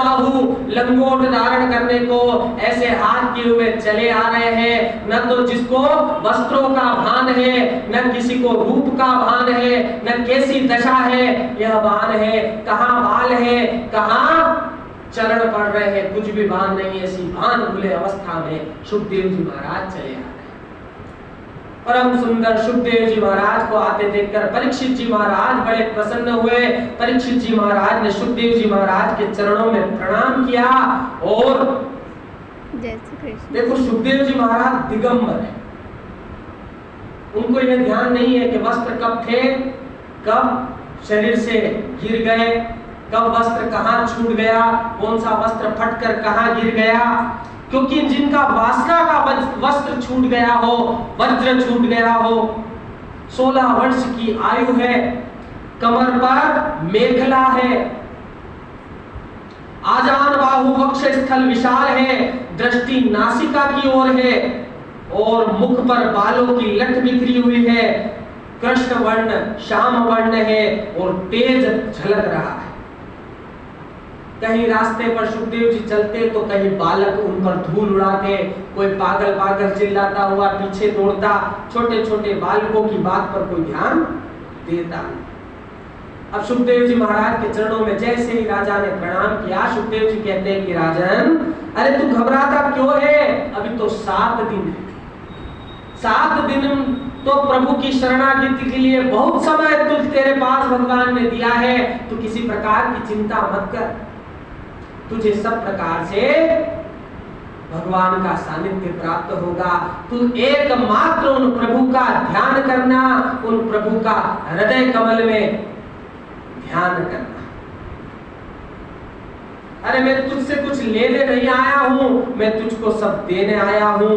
बाहु लंगोट धारण करने को ऐसे हाथ किए हुए चले आ रहे हैं। न तो जिसको वस्त्रों का भान है, न किसी को रूप का भान है, न कैसी दशा है यह भान है, कहाँ बाल है, कहाँ चरण पड़ रहे हैं, कुछ भी भान नहीं। ऐसी भान भूले अवस्था में सुखदेव जी महाराज चले आ रहे हैं। परम सुंदर सुखदेव जी महाराज को आते देखकर परीक्षित जी महाराज बड़े प्रसन्न हुए। परीक्षित जी महाराज ने सुखदेव जी महाराज के चरणों में प्रणाम किया और देखो सुखदेव जी महाराज दिगंबर है, उनको यह ध्यान नहीं है कि वस्त्र कब थे, कब शरीर से गिर गए, कब वस्त्र कहाँ छूट गया, कौन सा वस्त्र फटकर कहाँ गिर गया। क्योंकि जिनका वासना का वस्त्र छूट गया हो, वज्र छूट गया हो, 16 वर्ष की आयु है, कमर पर मेखला है, आजान बाहु वक्ष स्थल विशाल है, दृष्टि नासिका की ओर है और मुख पर बालों की लट बिखरी हुई है, कृष्ण वर्ण श्याम वर्ण है और तेज झलक रहा है। कहीं रास्ते पर सुखदेव जी चलते तो कहीं बालक उन पर धूल उड़ाते, कोई पागल पागल चिल्लाता हुआ पीछे दौड़ता, छोटे छोटे बालकों की बात पर कोई ध्यान देता। अब सुखदेव जी महाराज के चरणों में जैसे ही राजा ने प्रणाम किया, सुखदेव जी कहते हैं कि राजन, अरे तू घबराता क्यों है, अभी तो 7 दिन है, 7 दिन तो प्रभु की शरणागति के लिए बहुत समय तेरे पास भगवान ने दिया है, तू किसी प्रकार की चिंता मत कर, तुझे सब प्रकार से भगवान का सानिध्य प्राप्त होगा। तू एकमात्र उन प्रभु का ध्यान करना, उन प्रभु का हृदय कमल में ध्यान करना। अरे मैं तुझसे कुछ लेने नहीं आया हूं, मैं तुझको सब देने आया हूं।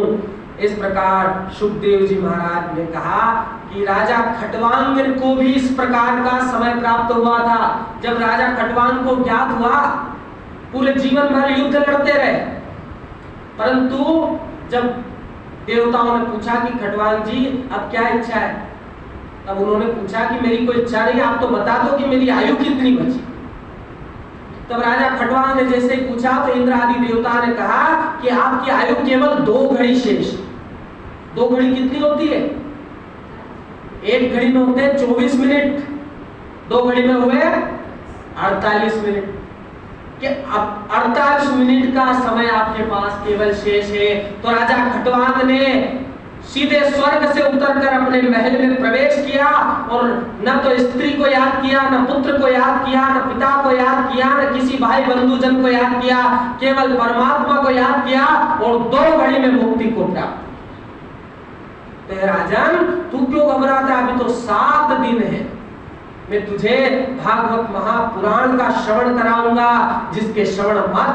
इस प्रकार सुखदेव जी महाराज ने कहा कि राजा खटवांग को भी इस प्रकार का समय प्राप्त हुआ था। जब राजा खटवांग को ज्ञात हुआ, पूरे जीवन भर युद्ध लड़ते रहे, परंतु जब देवताओं ने पूछा कि खटवांग जी अब क्या इच्छा है, तब उन्होंने पूछा कि मेरी कोई इच्छा नहीं, आप तो बता दो कि मेरी आयु कितनी बची। तब राजा खटवांग ने जैसे ही पूछा तो इंद्र आदि देवता ने कहा कि आपकी आयु केवल 2 घड़ी शेष। 2 घड़ी कितनी होती है? 1 घड़ी में होते हैं 24 मिनट, 2 घड़ी में हुए 48 मिनट, कि अब 48 मिनट का समय आपके पास केवल शेष है। तो राजा खटवांग ने सीधे स्वर्ग से उतरकर अपने महल में प्रवेश किया और न तो स्त्री को याद किया, न पुत्र को याद किया, न पिता को याद किया, न किसी भाई बंधुजन को याद किया, केवल परमात्मा को याद किया और 2 घड़ी में मुक्ति को प्राप्त। तो राजन तू क्यों घबराता, अभी तो 7 दिन है, मैं तुझे भागवत महापुराण का श्रवण कराऊंगा, जिसके श्रवण मात्र